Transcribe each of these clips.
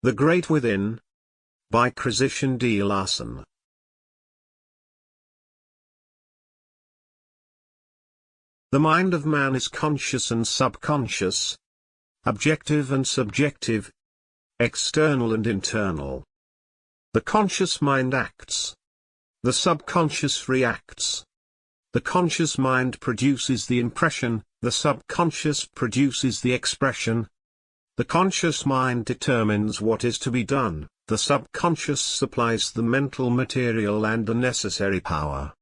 The Great Within. By D Larson. The mind of man is conscious and subconscious, objective and subjective, external and internal. The conscious mind acts. The subconscious reacts. The conscious mind produces the impression, the subconscious produces the expression. The conscious mind determines what is to be done, the subconscious supplies the mental material and the necessary power.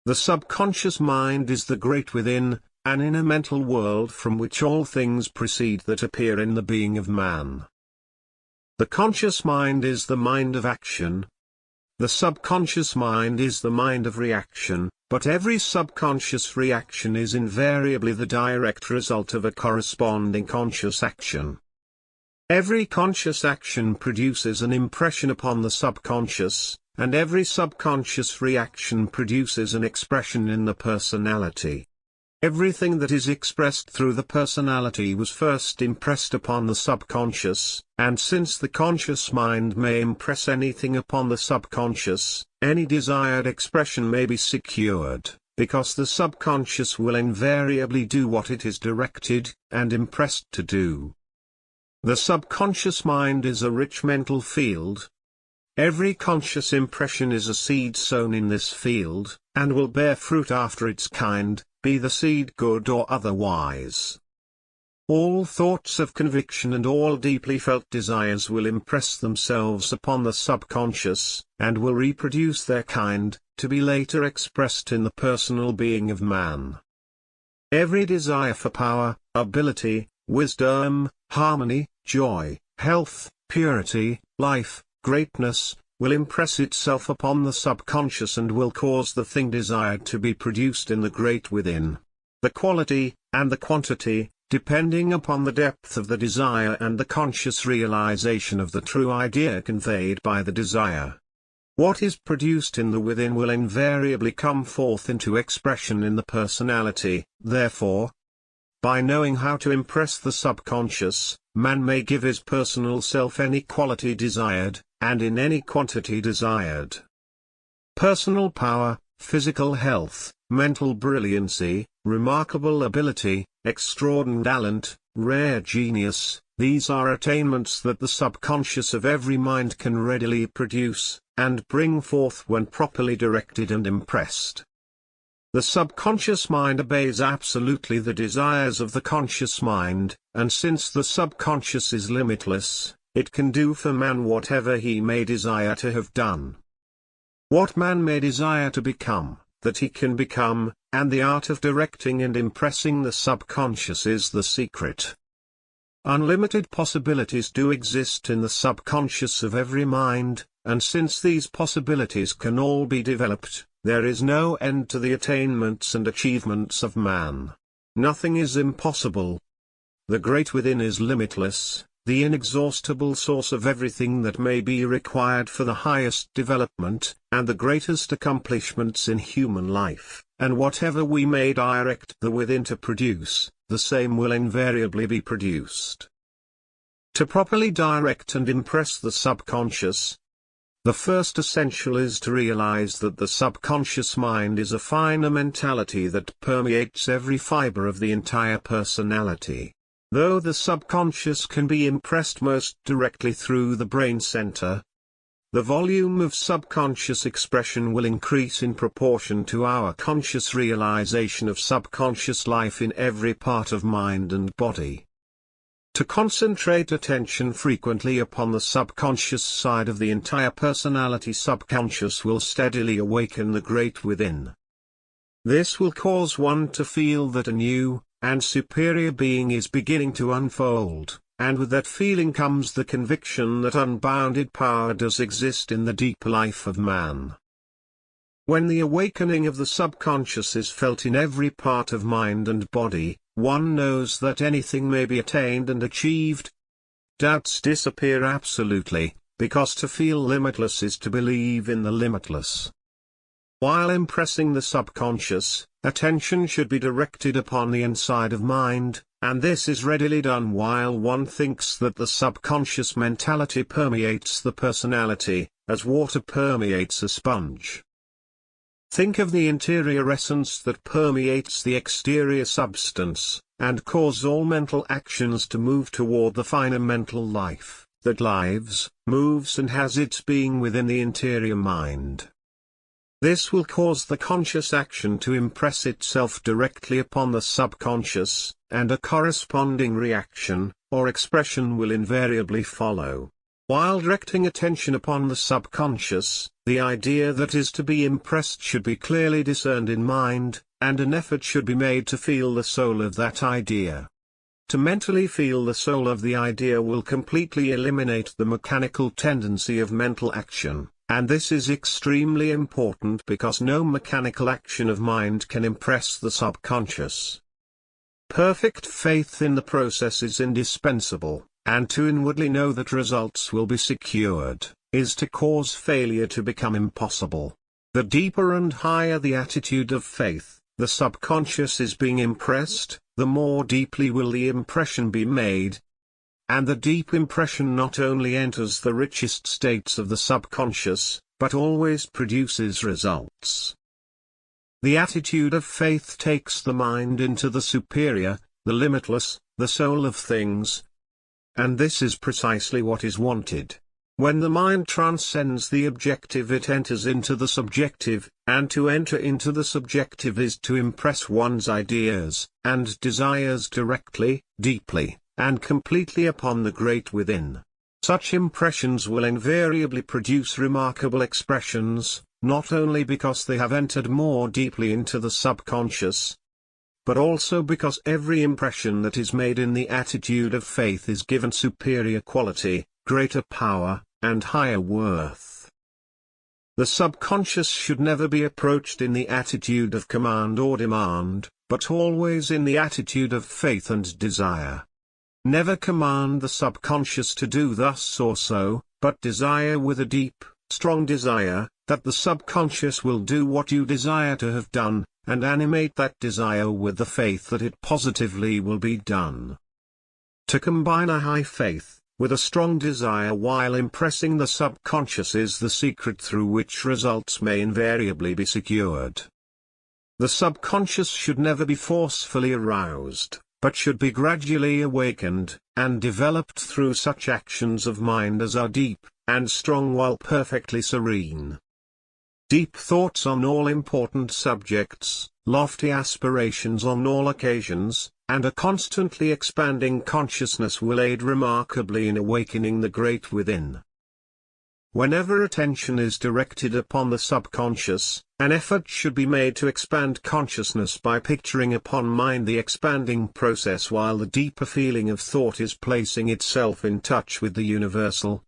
The subconscious mind is the great within, an inner mental world from which all things proceed that appear in the being of man. The conscious mind is the mind of action. The subconscious mind is the mind of reaction, but every subconscious reaction is invariably the direct result of a corresponding conscious action. Every conscious action produces an impression upon the subconscious, and every subconscious reaction produces an expression in the personality. Everything that is expressed through the personality was first impressed upon the subconscious, and since the conscious mind may impress anything upon the subconscious, any desired expression may be secured, because the subconscious will invariably do what it is directed and impressed to do. The subconscious mind is a rich mental field. Every conscious impression is a seed sown in this field, and will bear fruit after its kind, be the seed good or otherwise. All thoughts of conviction and all deeply felt desires will impress themselves upon the subconscious, and will reproduce their kind, to be later expressed in the personal being of man. Every desire for power, ability, wisdom, harmony, joy, health, purity, life, greatness, will impress itself upon the subconscious and will cause the thing desired to be produced in the great within. The quality, and the quantity, depending upon the depth of the desire and the conscious realization of the true idea conveyed by the desire. What is produced in the within will invariably come forth into expression in the personality, therefore. By knowing how to impress the subconscious, man may give his personal self any quality desired, and in any quantity desired. Personal power, physical health, mental brilliancy, remarkable ability, extraordinary talent, rare genius, these are attainments that the subconscious of every mind can readily produce, and bring forth when properly directed and impressed. The subconscious mind obeys absolutely the desires of the conscious mind, and since the subconscious is limitless, it can do for man whatever he may desire to have done. What man may desire to become, that he can become, and the art of directing and impressing the subconscious is the secret. Unlimited possibilities do exist in the subconscious of every mind, and since these possibilities can all be developed, there is no end to the attainments and achievements of man. Nothing is impossible. The great within is limitless, the inexhaustible source of everything that may be required for the highest development, and the greatest accomplishments in human life, and whatever we may direct the within to produce, the same will invariably be produced. To properly direct and impress the subconscious, the first essential is to realize that the subconscious mind is a finer mentality that permeates every fiber of the entire personality. Though the subconscious can be impressed most directly through the brain center, the volume of subconscious expression will increase in proportion to our conscious realization of subconscious life in every part of mind and body. To concentrate attention frequently upon the subconscious side of the entire personality, subconscious will steadily awaken the great within. This will cause one to feel that a new and superior being is beginning to unfold, and with that feeling comes the conviction that unbounded power does exist in the deep life of man. When the awakening of the subconscious is felt in every part of mind and body, one knows that anything may be attained and achieved. Doubts disappear absolutely, because to feel limitless is to believe in the limitless. While impressing the subconscious, attention should be directed upon the inside of mind, and this is readily done while one thinks that the subconscious mentality permeates the personality, as water permeates a sponge. Think of the interior essence that permeates the exterior substance, and cause all mental actions to move toward the finer mental life, that lives, moves and has its being within the interior mind. This will cause the conscious action to impress itself directly upon the subconscious, and a corresponding reaction, or expression will invariably follow. While directing attention upon the subconscious, the idea that is to be impressed should be clearly discerned in mind, and an effort should be made to feel the soul of that idea. To mentally feel the soul of the idea will completely eliminate the mechanical tendency of mental action. And this is extremely important because no mechanical action of mind can impress the subconscious. Perfect faith in the process is indispensable, and to inwardly know that results will be secured, is to cause failure to become impossible. The deeper and higher the attitude of faith, the subconscious is being impressed, the more deeply will the impression be made. And the deep impression not only enters the richest states of the subconscious, but always produces results. The attitude of faith takes the mind into the superior, the limitless, the soul of things. And this is precisely what is wanted. When the mind transcends the objective, it enters into the subjective, and to enter into the subjective is to impress one's ideas and desires directly, deeply, and completely upon the great within. Such impressions will invariably produce remarkable expressions, not only because they have entered more deeply into the subconscious, but also because every impression that is made in the attitude of faith is given superior quality, greater power, and higher worth. The subconscious should never be approached in the attitude of command or demand, but always in the attitude of faith and desire. Never command the subconscious to do thus or so, but desire with a deep, strong desire, that the subconscious will do what you desire to have done, and animate that desire with the faith that it positively will be done. To combine a high faith with a strong desire while impressing the subconscious is the secret through which results may invariably be secured. The subconscious should never be forcefully aroused, but should be gradually awakened, and developed through such actions of mind as are deep, and strong while perfectly serene. Deep thoughts on all important subjects, lofty aspirations on all occasions, and a constantly expanding consciousness will aid remarkably in awakening the great within. Whenever attention is directed upon the subconscious, an effort should be made to expand consciousness by picturing upon mind the expanding process while the deeper feeling of thought is placing itself in touch with the universal.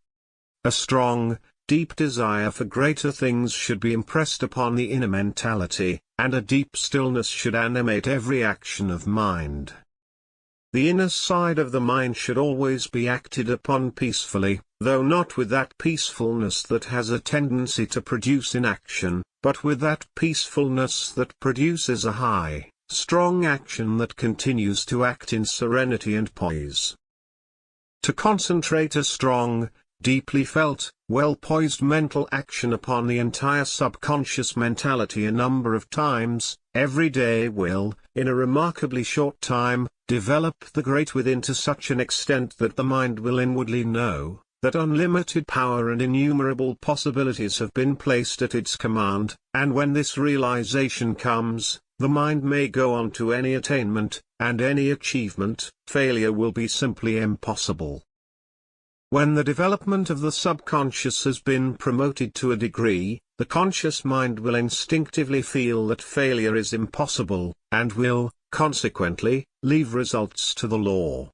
A strong, deep desire for greater things should be impressed upon the inner mentality, and a deep stillness should animate every action of mind. The inner side of the mind should always be acted upon peacefully, though not with that peacefulness that has a tendency to produce inaction, but with that peacefulness that produces a high, strong action that continues to act in serenity and poise. To concentrate a strong, deeply felt, well-poised mental action upon the entire subconscious mentality a number of times, every day will, in a remarkably short time, develop the great within to such an extent that the mind will inwardly know that unlimited power and innumerable possibilities have been placed at its command, and when this realization comes, the mind may go on to any attainment, and any achievement. Failure will be simply impossible. When the development of the subconscious has been promoted to a degree, the conscious mind will instinctively feel that failure is impossible, and will, consequently, leave results to the law.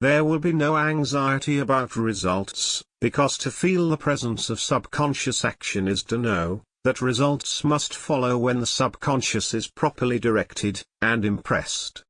There will be no anxiety about results, because to feel the presence of subconscious action is to know that results must follow when the subconscious is properly directed and impressed.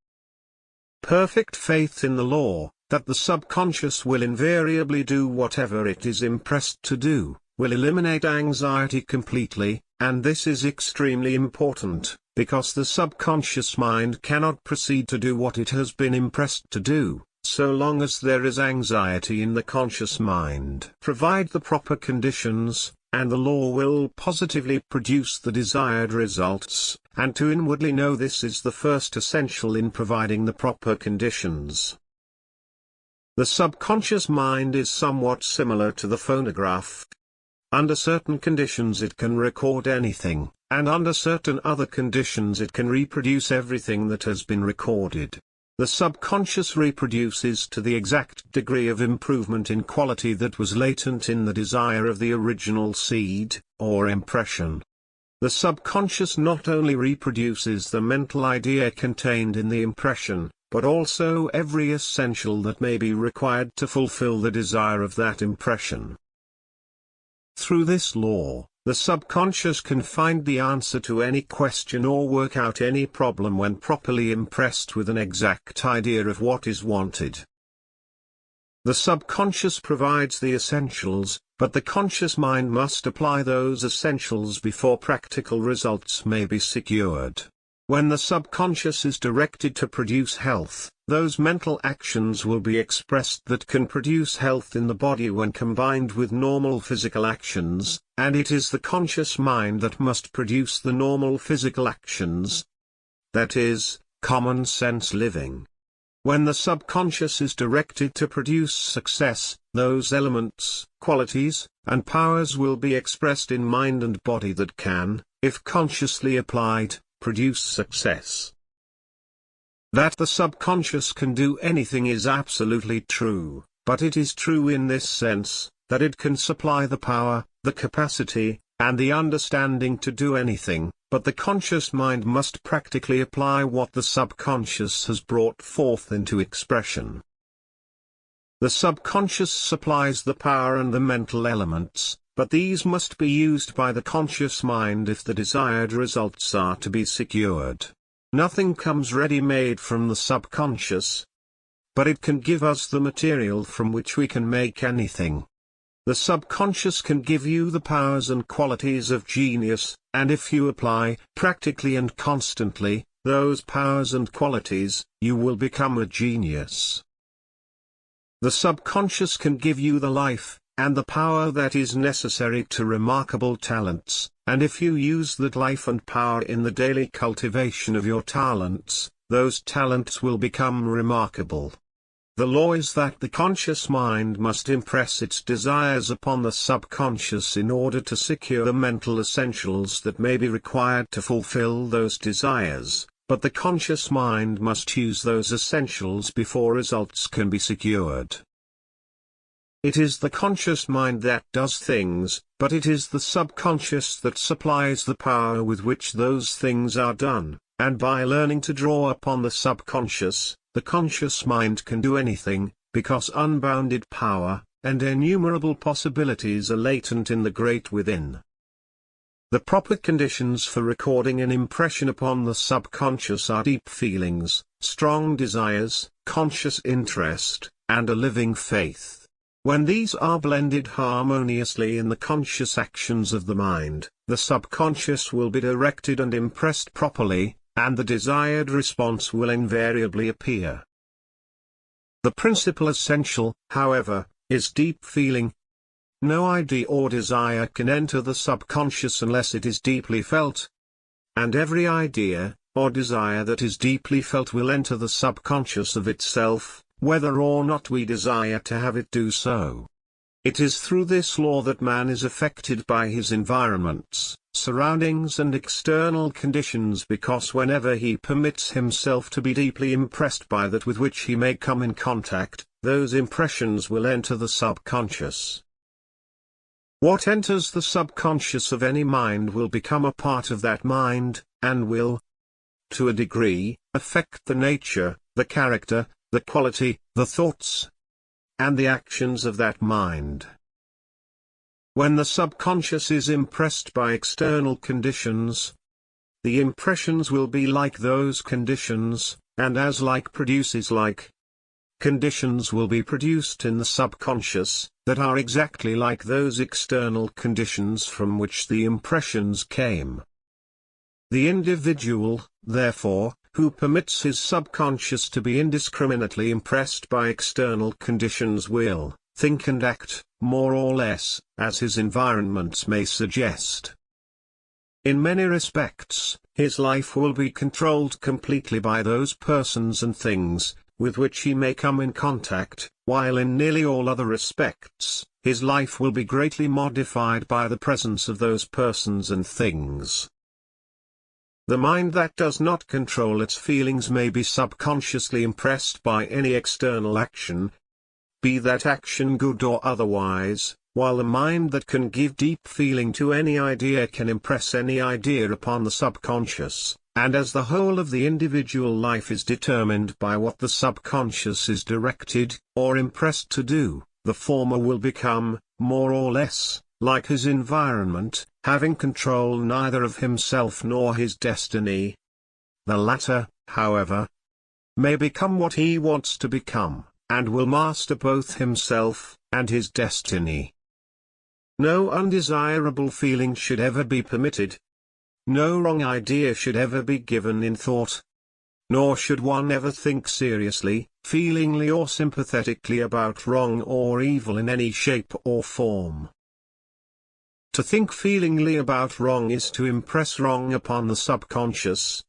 Perfect faith in the law, that the subconscious will invariably do whatever it is impressed to do, will eliminate anxiety completely, and this is extremely important, because the subconscious mind cannot proceed to do what it has been impressed to do, so long as there is anxiety in the conscious mind. Provide the proper conditions, and the law will positively produce the desired results, and to inwardly know this is the first essential in providing the proper conditions. The subconscious mind is somewhat similar to the phonograph. Under certain conditions it can record anything, and under certain other conditions it can reproduce everything that has been recorded. The subconscious reproduces to the exact degree of improvement in quality that was latent in the desire of the original seed, or impression. The subconscious not only reproduces the mental idea contained in the impression, but also every essential that may be required to fulfill the desire of that impression. Through this law, the subconscious can find the answer to any question or work out any problem when properly impressed with an exact idea of what is wanted. The subconscious provides the essentials, but the conscious mind must apply those essentials before practical results may be secured. When the subconscious is directed to produce health, those mental actions will be expressed that can produce health in the body when combined with normal physical actions, and it is the conscious mind that must produce the normal physical actions. That is, common sense living. When the subconscious is directed to produce success, those elements, qualities, and powers will be expressed in mind and body that can, if consciously applied, produce success. That the subconscious can do anything is absolutely true, but it is true in this sense, that it can supply the power, the capacity, and the understanding to do anything, but the conscious mind must practically apply what the subconscious has brought forth into expression. The subconscious supplies the power and the mental elements, but these must be used by the conscious mind if the desired results are to be secured. Nothing comes ready-made from the subconscious, but it can give us the material from which we can make anything. The subconscious can give you the powers and qualities of genius, and if you apply, practically and constantly, those powers and qualities, you will become a genius. The subconscious can give you the life, and the power that is necessary to remarkable talents, and if you use that life and power in the daily cultivation of your talents, those talents will become remarkable. The law is that the conscious mind must impress its desires upon the subconscious in order to secure the mental essentials that may be required to fulfill those desires, but the conscious mind must use those essentials before results can be secured. It is the conscious mind that does things, but it is the subconscious that supplies the power with which those things are done, and by learning to draw upon the subconscious, the conscious mind can do anything, because unbounded power, and innumerable possibilities are latent in the great within. The proper conditions for recording an impression upon the subconscious are deep feelings, strong desires, conscious interest, and a living faith. When these are blended harmoniously in the conscious actions of the mind, the subconscious will be directed and impressed properly, and the desired response will invariably appear. The principal essential, however, is deep feeling. No idea or desire can enter the subconscious unless it is deeply felt. And every idea, or desire that is deeply felt will enter the subconscious of itself, whether or not we desire to have it do so. It is through this law that man is affected by his environments, surroundings and external conditions, because whenever he permits himself to be deeply impressed by that with which he may come in contact, those impressions will enter the subconscious. What enters the subconscious of any mind will become a part of that mind, and will, to a degree, affect the nature, the character, the quality, the thoughts, and the actions of that mind. When the subconscious is impressed by external conditions, the impressions will be like those conditions, and as like produces like. Conditions will be produced in the subconscious, that are exactly like those external conditions from which the impressions came. The individual, therefore, who permits his subconscious to be indiscriminately impressed by external conditions will think and act, more or less, as his environment may suggest. In many respects, his life will be controlled completely by those persons and things with which he may come in contact, while in nearly all other respects, his life will be greatly modified by the presence of those persons and things. The mind that does not control its feelings may be subconsciously impressed by any external action, be that action good or otherwise, while the mind that can give deep feeling to any idea can impress any idea upon the subconscious, and as the whole of the individual life is determined by what the subconscious is directed, or impressed to do, the former will become, more or less, like his environment, having control neither of himself nor his destiny. The latter, however, may become what he wants to become, and will master both himself and his destiny. No undesirable feeling should ever be permitted. No wrong idea should ever be given in thought. Nor should one ever think seriously, feelingly or sympathetically about wrong or evil in any shape or form. To think feelingly about wrong is to impress wrong upon the subconscious.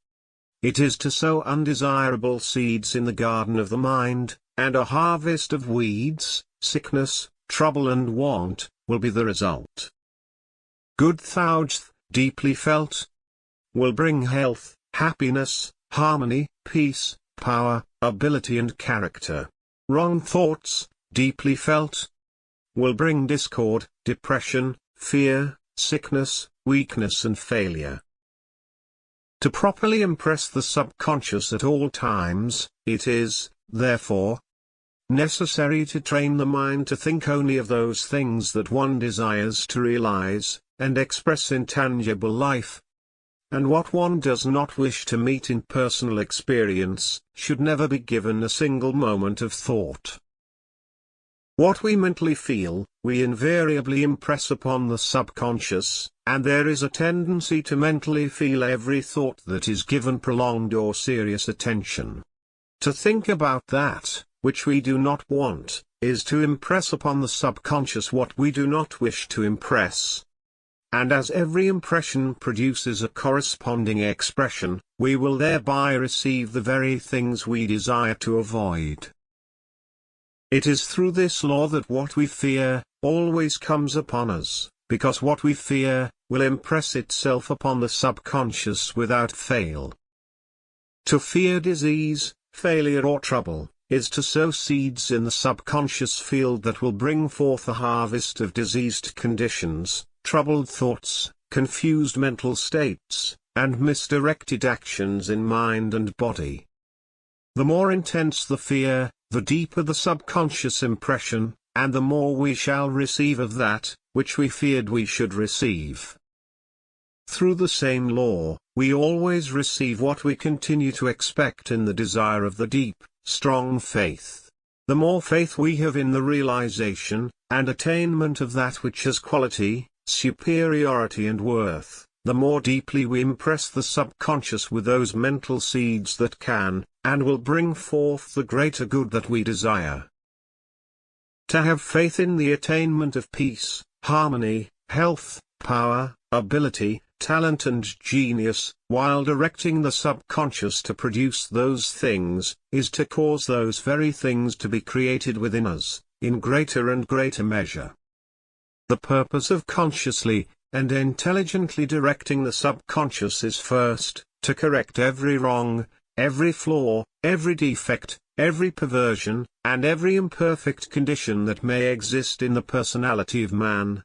It is to sow undesirable seeds in the garden of the mind, and a harvest of weeds, sickness, trouble and want, will be the result. Good thoughts, deeply felt, will bring health, happiness, harmony, peace, power, ability and character. Wrong thoughts, deeply felt, will bring discord, depression, fear, sickness, weakness and failure. To properly impress the subconscious at all times, it is, therefore, necessary to train the mind to think only of those things that one desires to realize, and express in tangible life. And what one does not wish to meet in personal experience, should never be given a single moment of thought. What we mentally feel, we invariably impress upon the subconscious, and there is a tendency to mentally feel every thought that is given prolonged or serious attention. To think about that which we do not want, is to impress upon the subconscious what we do not wish to impress. And as every impression produces a corresponding expression, we will thereby receive the very things we desire to avoid. It is through this law that what we fear, always comes upon us, because what we fear, will impress itself upon the subconscious without fail. To fear disease, failure or trouble, is to sow seeds in the subconscious field that will bring forth a harvest of diseased conditions, troubled thoughts, confused mental states, and misdirected actions in mind and body. The more intense the fear, the deeper the subconscious impression, and the more we shall receive of that which we feared we should receive. Through the same law, we always receive what we continue to expect in the desire of the deep, strong faith. The more faith we have in the realization and attainment of that which has quality, superiority and worth, the more deeply we impress the subconscious with those mental seeds that can, and will bring forth the greater good that we desire. To have faith in the attainment of peace, harmony, health, power, ability, talent and genius, while directing the subconscious to produce those things, is to cause those very things to be created within us, in greater and greater measure. The purpose of consciously and intelligently directing the subconscious is first, to correct every wrong, every flaw, every defect, every perversion, and every imperfect condition that may exist in the personality of man.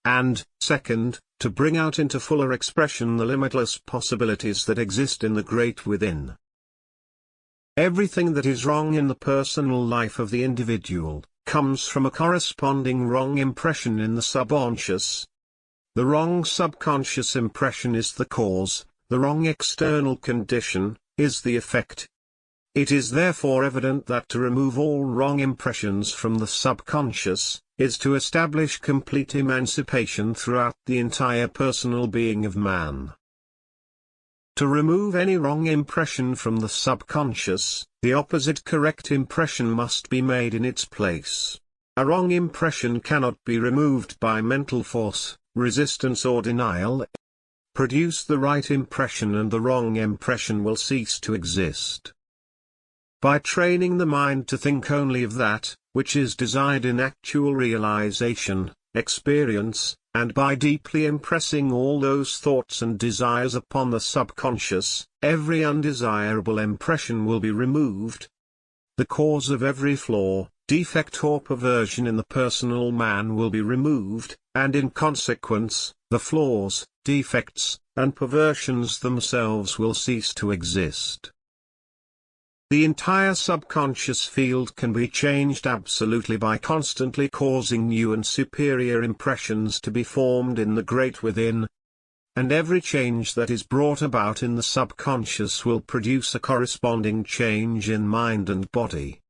And, second, to bring out into fuller expression the limitless possibilities that exist in the great within. Everything that is wrong in the personal life of the individual, comes from a corresponding wrong impression in the subconscious. The wrong subconscious impression is the cause, the wrong external condition is the effect. It is therefore evident that to remove all wrong impressions from the subconscious, is to establish complete emancipation throughout the entire personal being of man. To remove any wrong impression from the subconscious, the opposite correct impression must be made in its place. A wrong impression cannot be removed by mental force, resistance or denial. Produce the right impression and the wrong impression will cease to exist. By training the mind to think only of that, which is desired in actual realization, experience, and by deeply impressing all those thoughts and desires upon the subconscious, every undesirable impression will be removed. The cause of every flaw, defect or perversion in the personal man will be removed, and in consequence, the flaws, defects, and perversions themselves will cease to exist. The entire subconscious field can be changed absolutely by constantly causing new and superior impressions to be formed in the great within. And every change that is brought about in the subconscious will produce a corresponding change in mind and body.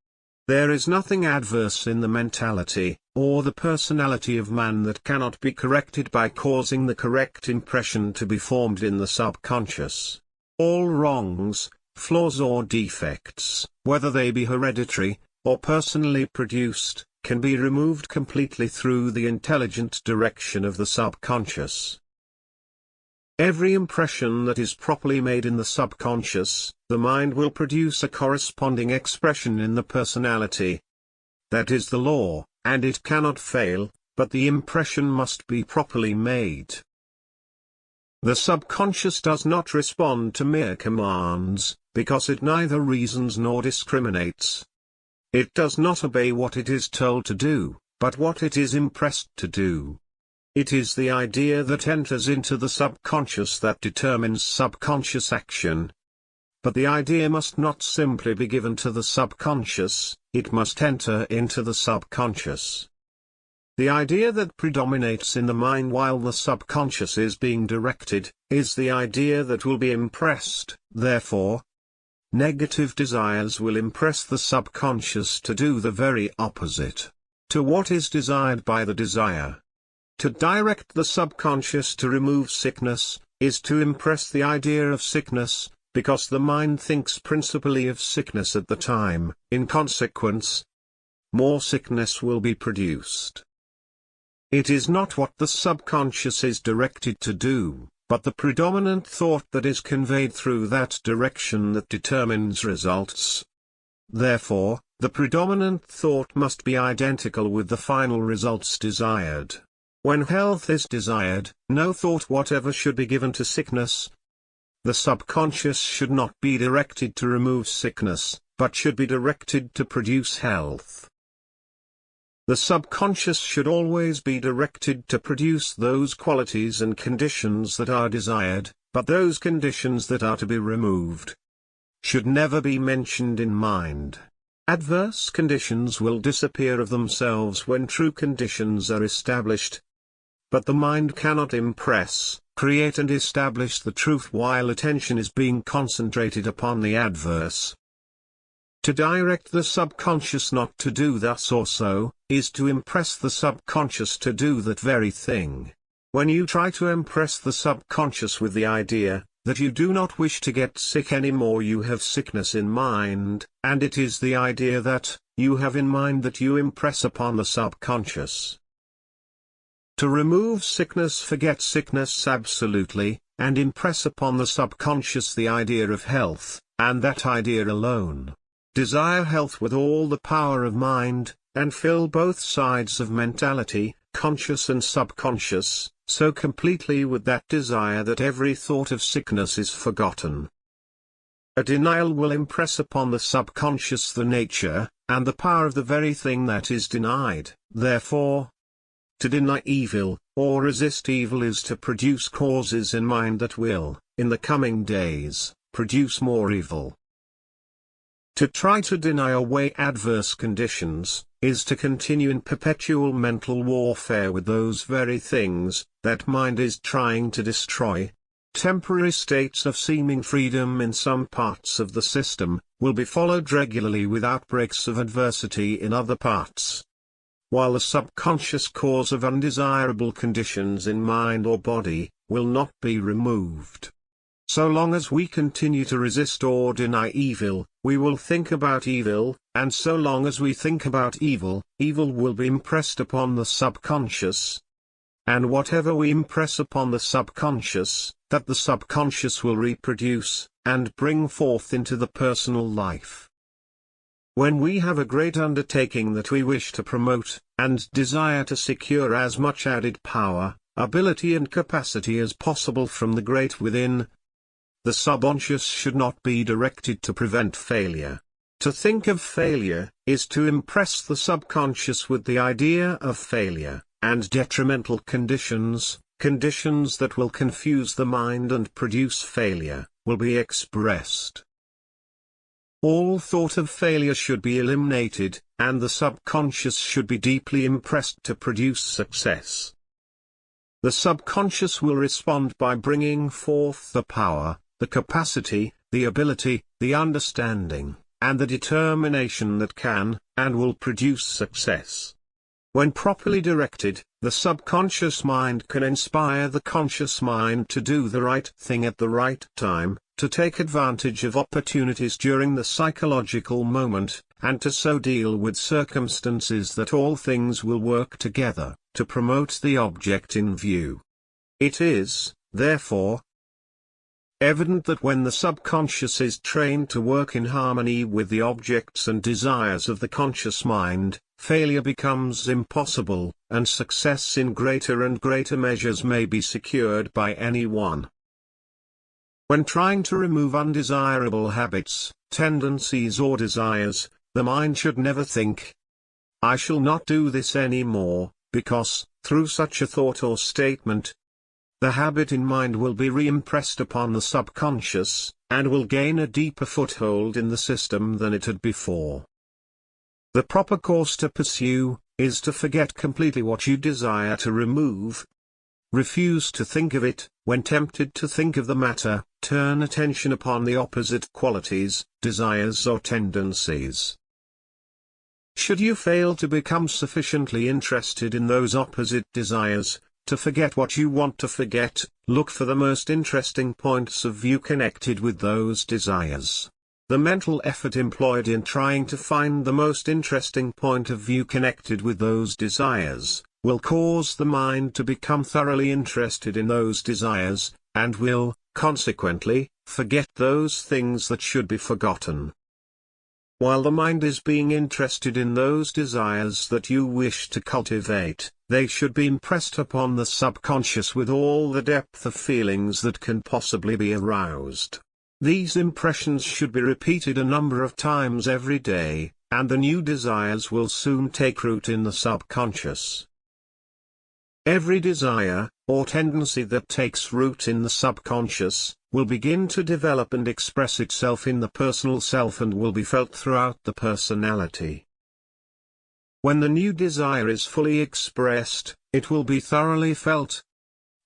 There is nothing adverse in the mentality, or the personality of man that cannot be corrected by causing the correct impression to be formed in the subconscious. All wrongs, flaws or defects, whether they be hereditary, or personally produced, can be removed completely through the intelligent direction of the subconscious. Every impression that is properly made in the subconscious, the mind will produce a corresponding expression in the personality. That is the law, and it cannot fail, but the impression must be properly made. The subconscious does not respond to mere commands, because it neither reasons nor discriminates. It does not obey what it is told to do, but what it is impressed to do. It is the idea that enters into the subconscious that determines subconscious action. But the idea must not simply be given to the subconscious, it must enter into the subconscious. The idea that predominates in the mind while the subconscious is being directed, is the idea that will be impressed. Therefore, negative desires will impress the subconscious to do the very opposite to what is desired by the desire. To direct the subconscious to remove sickness, is to impress the idea of sickness, because the mind thinks principally of sickness at the time. In consequence, more sickness will be produced. It is not what the subconscious is directed to do, but the predominant thought that is conveyed through that direction that determines results. Therefore, the predominant thought must be identical with the final results desired. When health is desired, no thought whatever should be given to sickness. The subconscious should not be directed to remove sickness, but should be directed to produce health. The subconscious should always be directed to produce those qualities and conditions that are desired, but those conditions that are to be removed should never be mentioned in mind. Adverse conditions will disappear of themselves when true conditions are established. But the mind cannot impress, create and establish the truth while attention is being concentrated upon the adverse. To direct the subconscious not to do thus or so, is to impress the subconscious to do that very thing. When you try to impress the subconscious with the idea that you do not wish to get sick anymore, you have sickness in mind, and it is the idea that you have in mind that you impress upon the subconscious. To remove sickness, forget sickness absolutely, and impress upon the subconscious the idea of health, and that idea alone. Desire health with all the power of mind, and fill both sides of mentality, conscious and subconscious, so completely with that desire that every thought of sickness is forgotten. A denial will impress upon the subconscious the nature, and the power of the very thing that is denied. Therefore, to deny evil, or resist evil, is to produce causes in mind that will, in the coming days, produce more evil. To try to deny away adverse conditions, is to continue in perpetual mental warfare with those very things that mind is trying to destroy. Temporary states of seeming freedom in some parts of the system will be followed regularly with outbreaks of adversity in other parts. While the subconscious cause of undesirable conditions in mind or body will not be removed. So long as we continue to resist or deny evil, we will think about evil, and so long as we think about evil, evil will be impressed upon the subconscious. And whatever we impress upon the subconscious, that the subconscious will reproduce, and bring forth into the personal life. When we have a great undertaking that we wish to promote, and desire to secure as much added power, ability and capacity as possible from the great within, the subconscious should not be directed to prevent failure. To think of failure, is to impress the subconscious with the idea of failure, and detrimental conditions, conditions that will confuse the mind and produce failure, will be expressed. All thought of failure should be eliminated, and the subconscious should be deeply impressed to produce success. The subconscious will respond by bringing forth the power, the capacity, the ability, the understanding, and the determination that can, and will produce success. When properly directed, the subconscious mind can inspire the conscious mind to do the right thing at the right time, to take advantage of opportunities during the psychological moment, and to so deal with circumstances that all things will work together, to promote the object in view. It is, therefore, evident that when the subconscious is trained to work in harmony with the objects and desires of the conscious mind, failure becomes impossible, and success in greater and greater measures may be secured by anyone. When trying to remove undesirable habits, tendencies or desires, the mind should never think, "I shall not do this any more," because, through such a thought or statement, the habit in mind will be re-impressed upon the subconscious, and will gain a deeper foothold in the system than it had before. The proper course to pursue, is to forget completely what you desire to remove. Refuse to think of it. When tempted to think of the matter, turn attention upon the opposite qualities, desires or tendencies. Should you fail to become sufficiently interested in those opposite desires, to forget what you want to forget, look for the most interesting points of view connected with those desires. The mental effort employed in trying to find the most interesting point of view connected with those desires, will cause the mind to become thoroughly interested in those desires, and will, consequently, forget those things that should be forgotten. While the mind is being interested in those desires that you wish to cultivate, they should be impressed upon the subconscious with all the depth of feelings that can possibly be aroused. These impressions should be repeated a number of times every day, and the new desires will soon take root in the subconscious. Every desire, or tendency that takes root in the subconscious, will begin to develop and express itself in the personal self and will be felt throughout the personality. When the new desire is fully expressed, it will be thoroughly felt.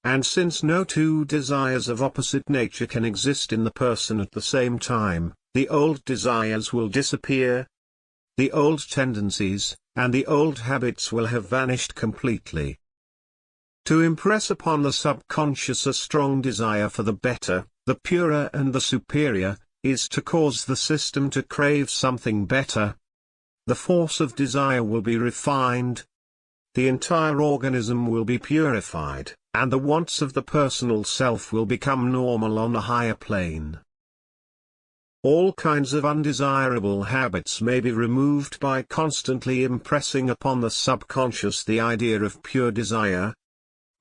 And since no two desires of opposite nature can exist in the person at the same time, the old desires will disappear. The old tendencies, and the old habits will have vanished completely. To impress upon the subconscious a strong desire for the better, the purer and the superior, is to cause the system to crave something better. The force of desire will be refined. The entire organism will be purified, and the wants of the personal self will become normal on a higher plane. All kinds of undesirable habits may be removed by constantly impressing upon the subconscious the idea of pure desire.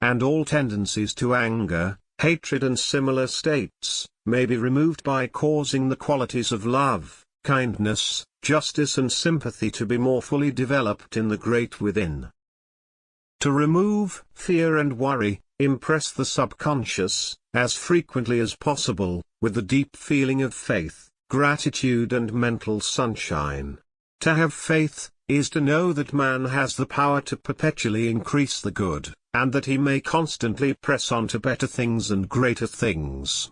And all tendencies to anger, hatred and similar states, may be removed by causing the qualities of love, kindness, justice and sympathy to be more fully developed in the great within. To remove fear and worry, impress the subconscious, as frequently as possible, with the deep feeling of faith, gratitude and mental sunshine. To have faith, is to know that man has the power to perpetually increase the good, and that he may constantly press on to better things and greater things.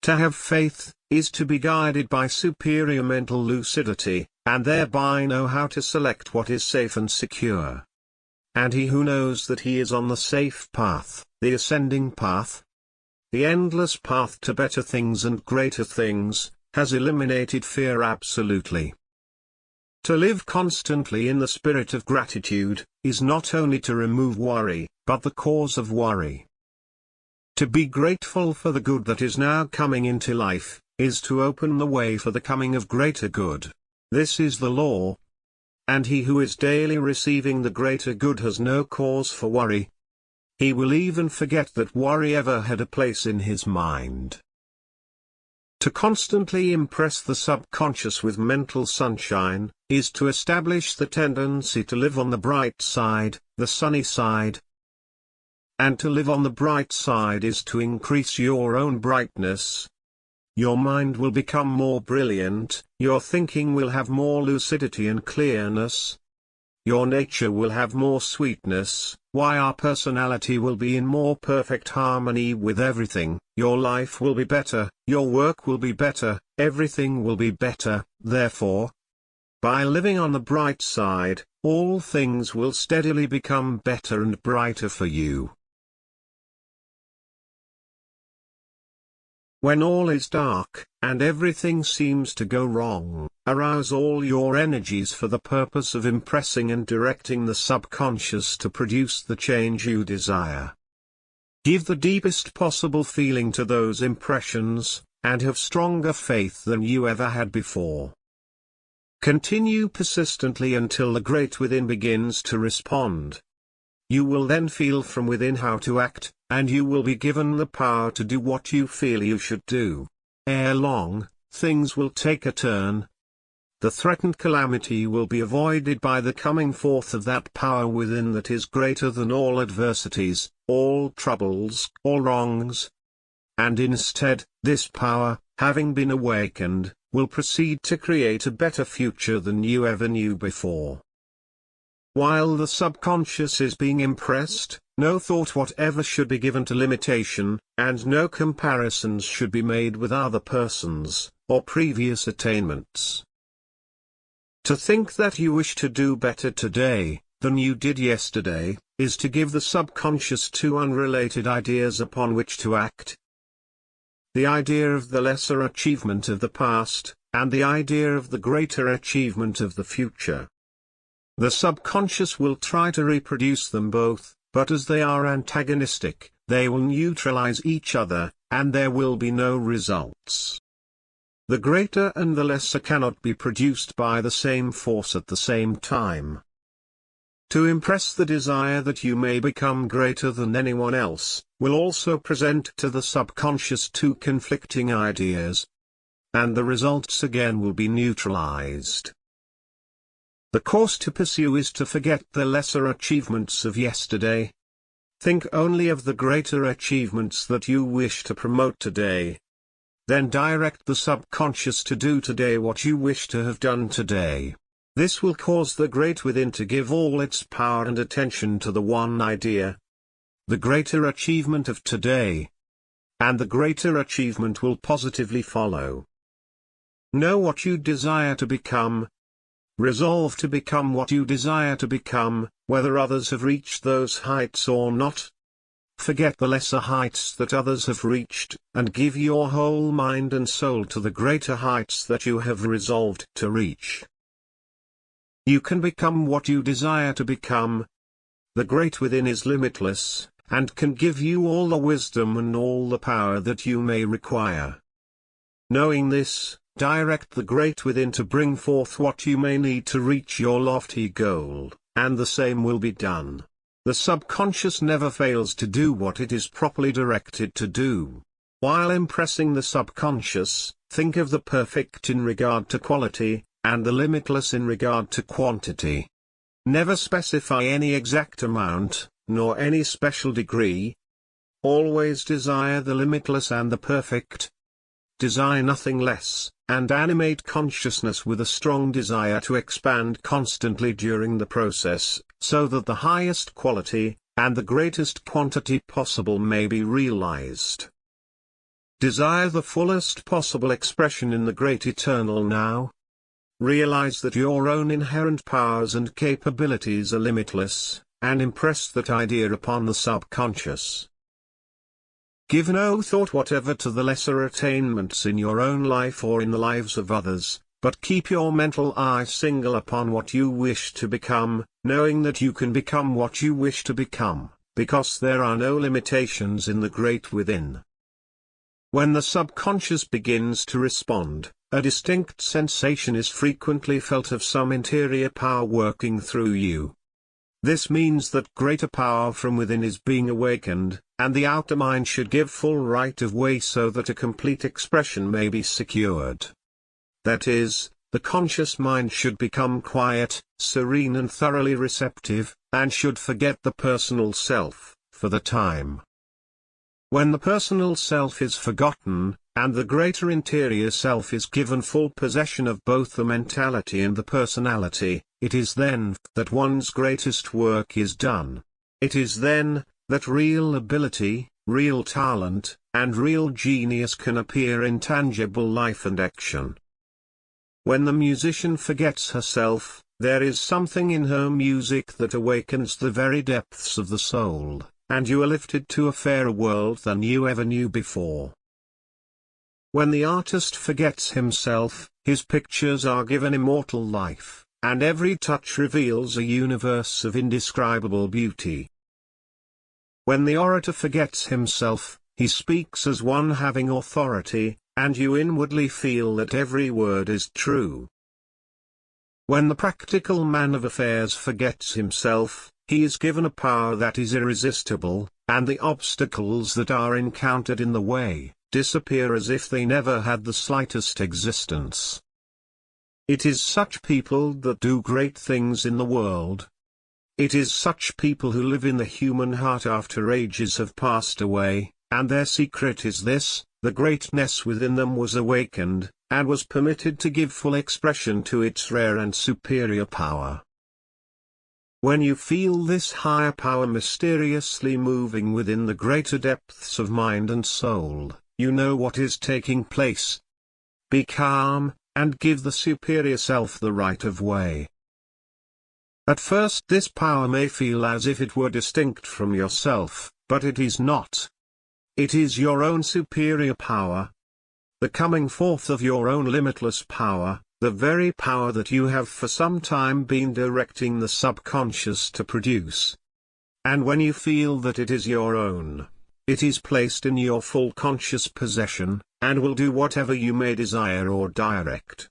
To have faith, is to be guided by superior mental lucidity, and thereby know how to select what is safe and secure. And he who knows that he is on the safe path, the ascending path, the endless path to better things and greater things, has eliminated fear absolutely. To live constantly in the spirit of gratitude, is not only to remove worry, but the cause of worry. To be grateful for the good that is now coming into life, is to open the way for the coming of greater good. This is the law. And he who is daily receiving the greater good has no cause for worry. He will even forget that worry ever had a place in his mind. To constantly impress the subconscious with mental sunshine, is to establish the tendency to live on the bright side, the sunny side. And to live on the bright side is to increase your own brightness. Your mind will become more brilliant, your thinking will have more lucidity and clearness. Your nature will have more sweetness, our personality will be in more perfect harmony with everything, your life will be better, your work will be better, everything will be better. Therefore, by living on the bright side, all things will steadily become better and brighter for you. When all is dark, and everything seems to go wrong, arouse all your energies for the purpose of impressing and directing the subconscious to produce the change you desire. Give the deepest possible feeling to those impressions, and have stronger faith than you ever had before. Continue persistently until the great within begins to respond. You will then feel from within how to act, and you will be given the power to do what you feel you should do. Ere long, things will take a turn. The threatened calamity will be avoided by the coming forth of that power within that is greater than all adversities, all troubles, all wrongs. And instead, this power, having been awakened, will proceed to create a better future than you ever knew before. While the subconscious is being impressed, no thought whatever should be given to limitation, and no comparisons should be made with other persons, or previous attainments. To think that you wish to do better today, than you did yesterday, is to give the subconscious two unrelated ideas upon which to act. The idea of the lesser achievement of the past, and the idea of the greater achievement of the future. The subconscious will try to reproduce them both, but as they are antagonistic, they will neutralize each other, and there will be no results. The greater and the lesser cannot be produced by the same force at the same time. To impress the desire that you may become greater than anyone else, will also present to the subconscious two conflicting ideas. And the results again will be neutralized. The course to pursue is to forget the lesser achievements of yesterday. Think only of the greater achievements that you wish to promote today. Then direct the subconscious to do today what you wish to have done today. This will cause the great within to give all its power and attention to the one idea. The greater achievement of today. And the greater achievement will positively follow. Know what you desire to become. Resolve to become what you desire to become, whether others have reached those heights or not. Forget the lesser heights that others have reached, and give your whole mind and soul to the greater heights that you have resolved to reach. You can become what you desire to become. The great within is limitless, and can give you all the wisdom and all the power that you may require. Knowing this, direct the great within to bring forth what you may need to reach your lofty goal, and the same will be done. The subconscious never fails to do what it is properly directed to do. While impressing the subconscious, think of the perfect in regard to quality, and the limitless in regard to quantity. Never specify any exact amount, nor any special degree. Always desire the limitless and the perfect. Desire nothing less, and animate consciousness with a strong desire to expand constantly during the process, so that the highest quality, and the greatest quantity possible may be realized. Desire the fullest possible expression in the great eternal now. Realize that your own inherent powers and capabilities are limitless, and impress that idea upon the subconscious. Give no thought whatever to the lesser attainments in your own life or in the lives of others, but keep your mental eye single upon what you wish to become, knowing that you can become what you wish to become, because there are no limitations in the great within. When the subconscious begins to respond, a distinct sensation is frequently felt of some interior power working through you. This means that greater power from within is being awakened, and the outer mind should give full right of way so that a complete expression may be secured. That is, the conscious mind should become quiet, serene and thoroughly receptive, and should forget the personal self, for the time. When the personal self is forgotten, and the greater interior self is given full possession of both the mentality and the personality, it is then that one's greatest work is done. It is then that real ability, real talent, and real genius can appear in tangible life and action. When the musician forgets herself, there is something in her music that awakens the very depths of the soul, and you are lifted to a fairer world than you ever knew before. When the artist forgets himself, his pictures are given immortal life, and every touch reveals a universe of indescribable beauty. When the orator forgets himself, he speaks as one having authority, and you inwardly feel that every word is true. When the practical man of affairs forgets himself, he is given a power that is irresistible, and the obstacles that are encountered in the way disappear as if they never had the slightest existence. It is such people that do great things in the world. It is such people who live in the human heart after ages have passed away, and their secret is this: the greatness within them was awakened, and was permitted to give full expression to its rare and superior power. When you feel this higher power mysteriously moving within the greater depths of mind and soul, you know what is taking place. Be calm, and give the superior self the right of way. At first this power may feel as if it were distinct from yourself, but it is not. It is your own superior power, the coming forth of your own limitless power, the very power that you have for some time been directing the subconscious to produce. And when you feel that it is your own, it is placed in your full conscious possession, and will do whatever you may desire or direct.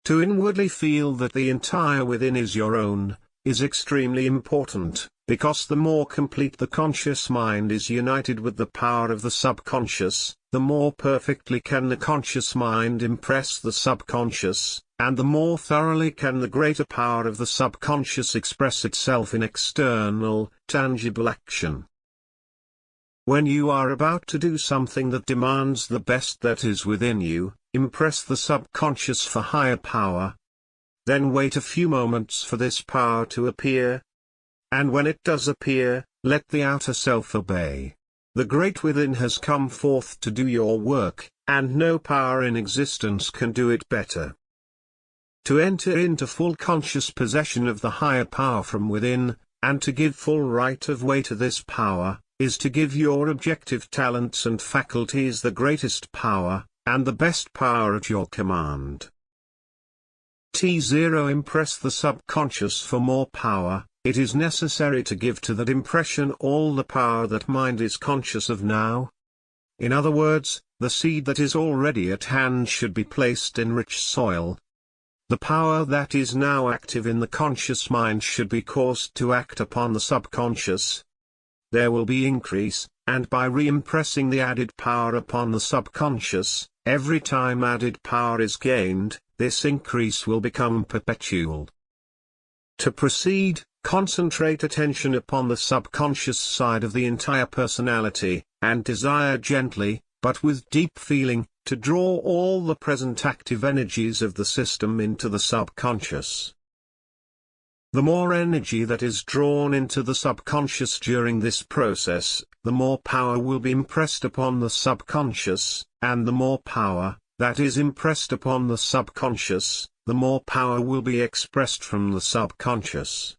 To inwardly feel that the entire within is your own, is extremely important, because the more complete the conscious mind is united with the power of the subconscious, the more perfectly can the conscious mind impress the subconscious, and the more thoroughly can the greater power of the subconscious express itself in external, tangible action. When you are about to do something that demands the best that is within you, impress the subconscious for higher power. Then wait a few moments for this power to appear. And when it does appear, let the outer self obey. The great within has come forth to do your work, and no power in existence can do it better. To enter into full conscious possession of the higher power from within, and to give full right of way to this power, is to give your objective talents and faculties the greatest power, and the best power at your command. T0 Impress the subconscious for more power. It is necessary to give to that impression all the power that mind is conscious of now. In other words, the seed that is already at hand should be placed in rich soil. The power that is now active in the conscious mind should be caused to act upon the subconscious. There will be increase, and by re-impressing the added power upon the subconscious, every time added power is gained, this increase will become perpetual. To proceed, concentrate attention upon the subconscious side of the entire personality, and desire gently, but with deep feeling, to draw all the present active energies of the system into the subconscious. The more energy that is drawn into the subconscious during this process, the more power will be impressed upon the subconscious, and the more power that is impressed upon the subconscious, the more power will be expressed from the subconscious.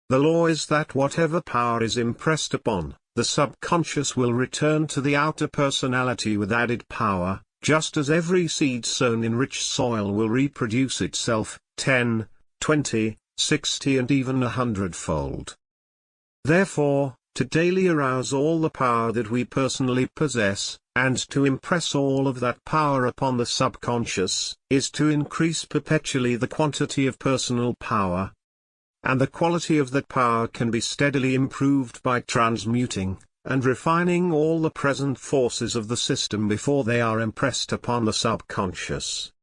The law is that whatever power is impressed upon, the subconscious will return to the outer personality with added power, just as every seed sown in rich soil will reproduce itself, 10, 20, 60 and even 100-fold. Therefore, to daily arouse all the power that we personally possess, and to impress all of that power upon the subconscious, is to increase perpetually the quantity of personal power. And the quality of that power can be steadily improved by transmuting and refining all the present forces of the system before they are impressed upon the subconscious.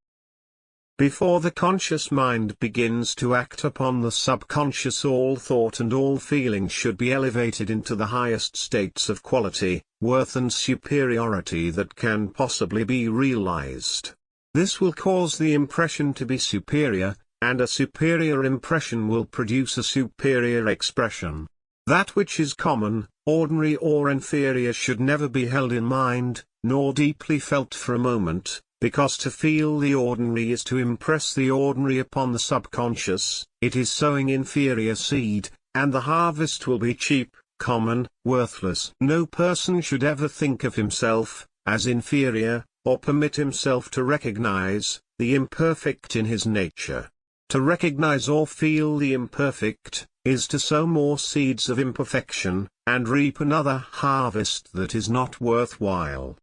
Before the conscious mind begins to act upon the subconscious, all thought and all feeling should be elevated into the highest states of quality, worth and superiority that can possibly be realized. This will cause the impression to be superior, and a superior impression will produce a superior expression. That which is common, ordinary or inferior should never be held in mind, nor deeply felt for a moment, because to feel the ordinary is to impress the ordinary upon the subconscious. It is sowing inferior seed, and the harvest will be cheap, common, worthless. No person should ever think of himself as inferior, or permit himself to recognize the imperfect in his nature. To recognize or feel the imperfect is to sow more seeds of imperfection, and reap another harvest that is not worthwhile.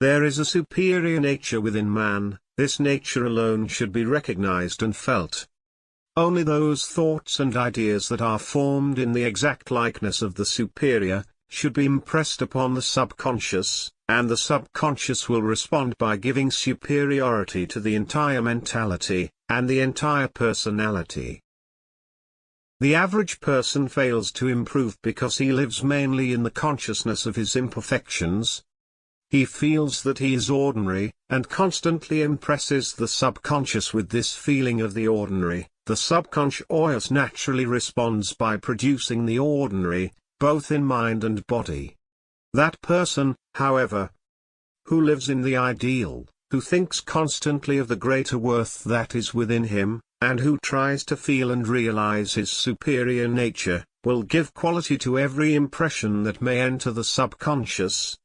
There is a superior nature within man. This nature alone should be recognized and felt. Only those thoughts and ideas that are formed in the exact likeness of the superior should be impressed upon the subconscious, and the subconscious will respond by giving superiority to the entire mentality and the entire personality. The average person fails to improve because he lives mainly in the consciousness of his imperfections. He feels that he is ordinary, and constantly impresses the subconscious with this feeling of the ordinary. The subconscious naturally responds by producing the ordinary, both in mind and body. That person, however, who lives in the ideal, who thinks constantly of the greater worth that is within him, and who tries to feel and realize his superior nature, will give quality to every impression that may enter the subconscious,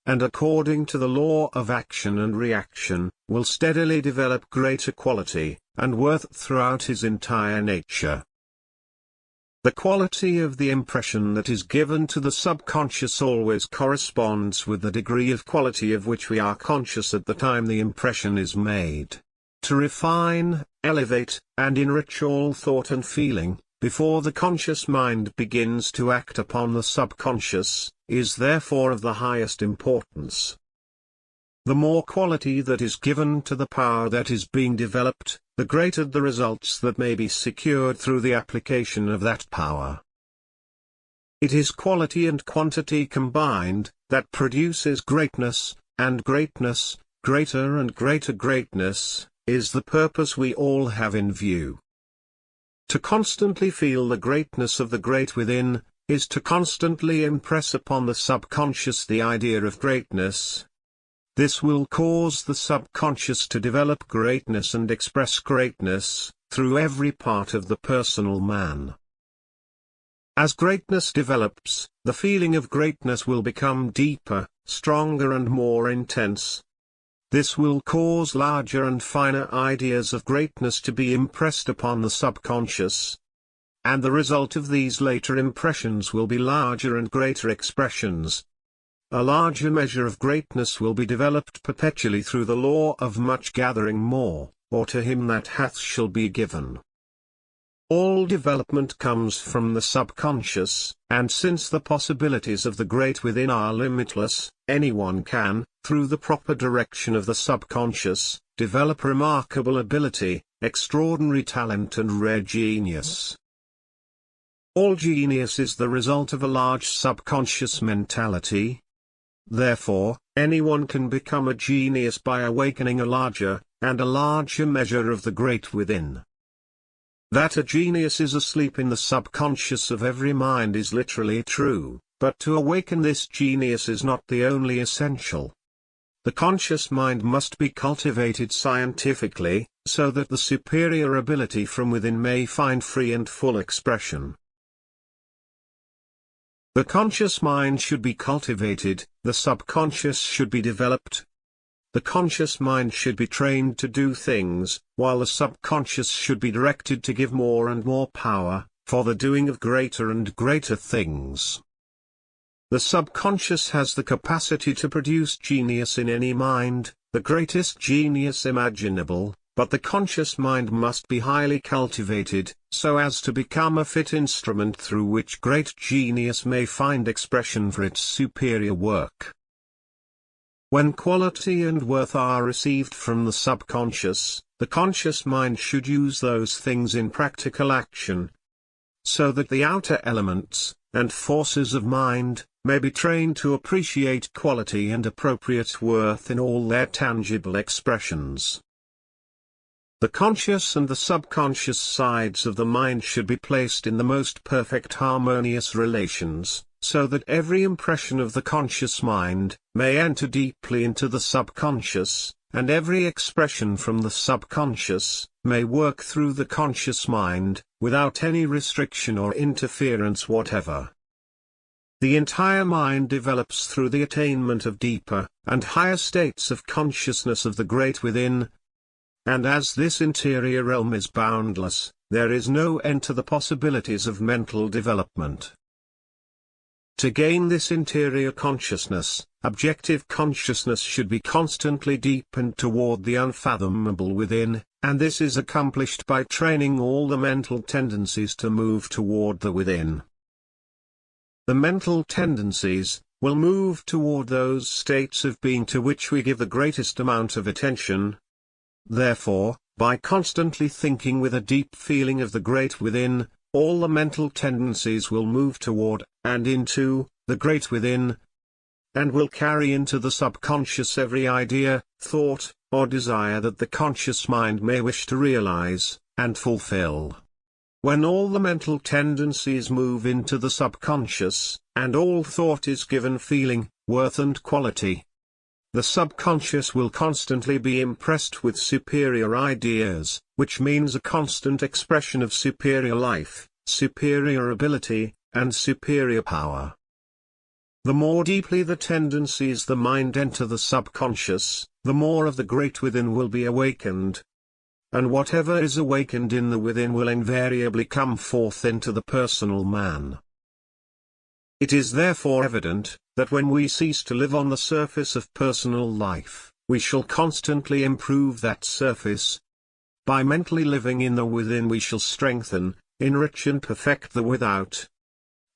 and according to the law of action and reaction, will steadily develop greater quality and worth throughout his entire nature. The quality of the impression that is given to the subconscious always corresponds with the degree of quality of which we are conscious at the time the impression is made. To refine, elevate, and enrich all thought and feeling, before the conscious mind begins to act upon the subconscious, is therefore of the highest importance. The more quality that is given to the power that is being developed, the greater the results that may be secured through the application of that power. It is quality and quantity combined that produces greatness, and greatness, greater and greater greatness, is the purpose we all have in view. To constantly feel the greatness of the great within, is to constantly impress upon the subconscious the idea of greatness. This will cause the subconscious to develop greatness and express greatness, through every part of the personal man. As greatness develops, the feeling of greatness will become deeper, stronger and more intense. This will cause larger and finer ideas of greatness to be impressed upon the subconscious. And the result of these later impressions will be larger and greater expressions. A larger measure of greatness will be developed perpetually through the law of much gathering more, or to him that hath shall be given. All development comes from the subconscious, and since the possibilities of the great within are limitless, anyone can, through the proper direction of the subconscious, develop remarkable ability, extraordinary talent and rare genius. All genius is the result of a large subconscious mentality. Therefore, anyone can become a genius by awakening a larger measure of the great within. That a genius is asleep in the subconscious of every mind is literally true, but to awaken this genius is not the only essential. The conscious mind must be cultivated scientifically, so that the superior ability from within may find free and full expression. The conscious mind should be cultivated, the subconscious should be developed. The conscious mind should be trained to do things, while the subconscious should be directed to give more and more power, for the doing of greater and greater things. The subconscious has the capacity to produce genius in any mind, the greatest genius imaginable, but the conscious mind must be highly cultivated, so as to become a fit instrument through which great genius may find expression for its superior work. When quality and worth are received from the subconscious, the conscious mind should use those things in practical action, so that the outer elements, and forces of mind, may be trained to appreciate quality and appropriate worth in all their tangible expressions. The conscious and the subconscious sides of the mind should be placed in the most perfect harmonious relations, so that every impression of the conscious mind may enter deeply into the subconscious, and every expression from the subconscious may work through the conscious mind, without any restriction or interference whatever. The entire mind develops through the attainment of deeper and higher states of consciousness of the great within. And as this interior realm is boundless, there is no end to the possibilities of mental development. To gain this interior consciousness, objective consciousness should be constantly deepened toward the unfathomable within, and this is accomplished by training all the mental tendencies to move toward the within. The mental tendencies will move toward those states of being to which we give the greatest amount of attention. Therefore, by constantly thinking with a deep feeling of the great within, all the mental tendencies will move toward, and into, the great within, and will carry into the subconscious every idea, thought, or desire that the conscious mind may wish to realize, and fulfill. When all the mental tendencies move into the subconscious, and all thought is given feeling, worth and quality, the subconscious will constantly be impressed with superior ideas, which means a constant expression of superior life, superior ability, and superior power. The more deeply the tendencies the mind enter the subconscious, the more of the great within will be awakened. And whatever is awakened in the within will invariably come forth into the personal man. It is therefore evident, that when we cease to live on the surface of personal life, we shall constantly improve that surface. By mentally living in the within we shall strengthen, enrich and perfect the without.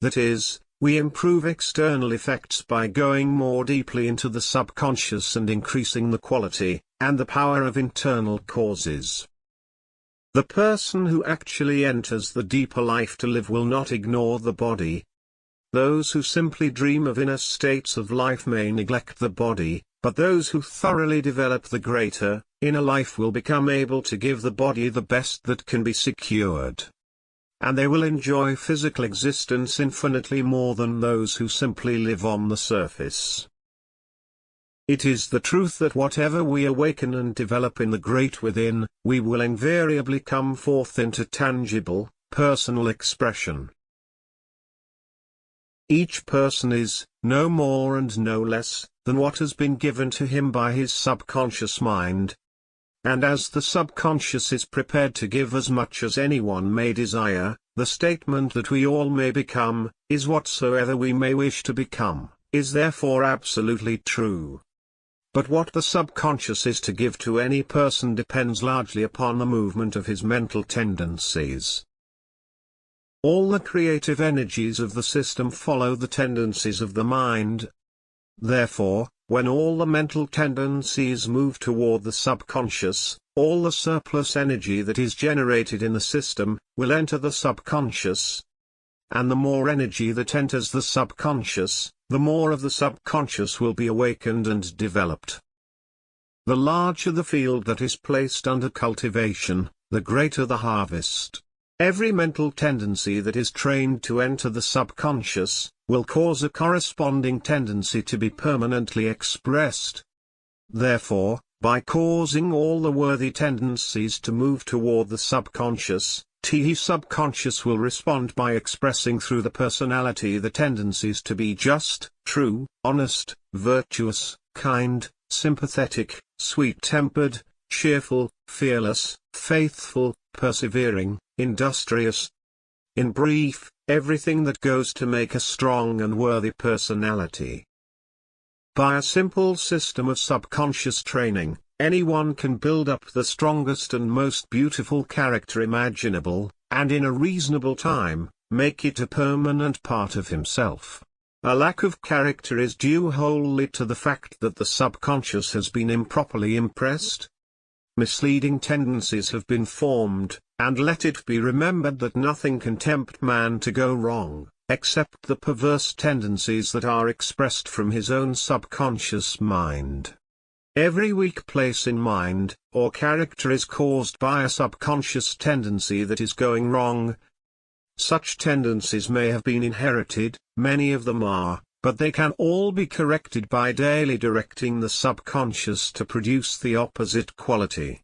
That is, we improve external effects by going more deeply into the subconscious and increasing the quality, and the power of internal causes. The person who actually enters the deeper life to live will not ignore the body. Those who simply dream of inner states of life may neglect the body, but those who thoroughly develop the greater, inner life will become able to give the body the best that can be secured. And they will enjoy physical existence infinitely more than those who simply live on the surface. It is the truth that whatever we awaken and develop in the great within, we will invariably come forth into tangible, personal expression. Each person is, no more and no less, than what has been given to him by his subconscious mind. And as the subconscious is prepared to give as much as anyone may desire, the statement that we all may become, is whatsoever we may wish to become, is therefore absolutely true. But what the subconscious is to give to any person depends largely upon the movement of his mental tendencies. All the creative energies of the system follow the tendencies of the mind. Therefore, when all the mental tendencies move toward the subconscious, all the surplus energy that is generated in the system will enter the subconscious. And the more energy that enters the subconscious, the more of the subconscious will be awakened and developed. The larger the field that is placed under cultivation, the greater the harvest. Every mental tendency that is trained to enter the subconscious, will cause a corresponding tendency to be permanently expressed. Therefore, by causing all the worthy tendencies to move toward the subconscious, His subconscious will respond by expressing through the personality the tendencies to be just, true, honest, virtuous, kind, sympathetic, sweet-tempered, cheerful, fearless, faithful, persevering, industrious. In brief, everything that goes to make a strong and worthy personality. By a simple system of subconscious training, anyone can build up the strongest and most beautiful character imaginable, and in a reasonable time, make it a permanent part of himself. A lack of character is due wholly to the fact that the subconscious has been improperly impressed. Misleading tendencies have been formed, and let it be remembered that nothing can tempt man to go wrong, except the perverse tendencies that are expressed from his own subconscious mind. Every weak place in mind, or character is caused by a subconscious tendency that is going wrong. Such tendencies may have been inherited, many of them are, but they can all be corrected by daily directing the subconscious to produce the opposite quality.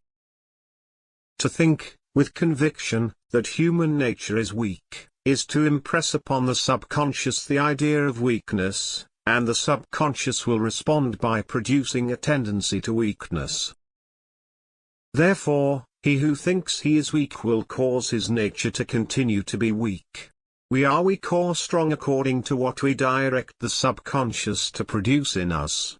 To think, with conviction, that human nature is weak, is to impress upon the subconscious the idea of weakness, and the subconscious will respond by producing a tendency to weakness. Therefore, he who thinks he is weak will cause his nature to continue to be weak. We are weak or strong according to what we direct the subconscious to produce in us.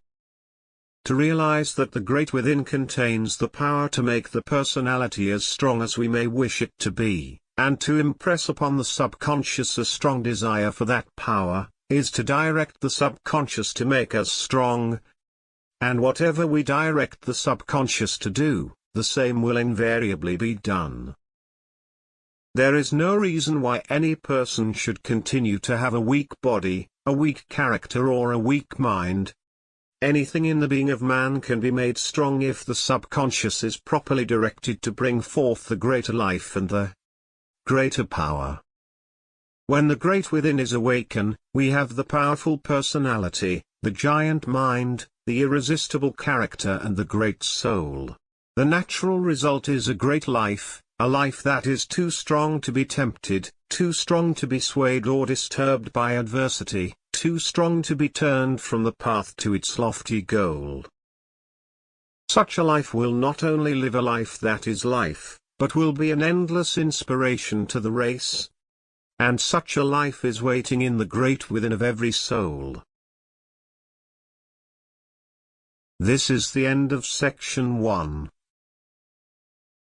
To realize that the great within contains the power to make the personality as strong as we may wish it to be, and to impress upon the subconscious a strong desire for that power, is to direct the subconscious to make us strong. And whatever we direct the subconscious to do, the same will invariably be done. There is no reason why any person should continue to have a weak body, a weak character or a weak mind. Anything in the being of man can be made strong if the subconscious is properly directed to bring forth the greater life and the greater power. When the great within is awakened, we have the powerful personality, the giant mind, the irresistible character and the great soul. The natural result is a great life, a life that is too strong to be tempted, too strong to be swayed or disturbed by adversity, too strong to be turned from the path to its lofty goal. Such a life will not only live a life that is life, but will be an endless inspiration to the race. And such a life is waiting in the great within of every soul. This is the end of section 1.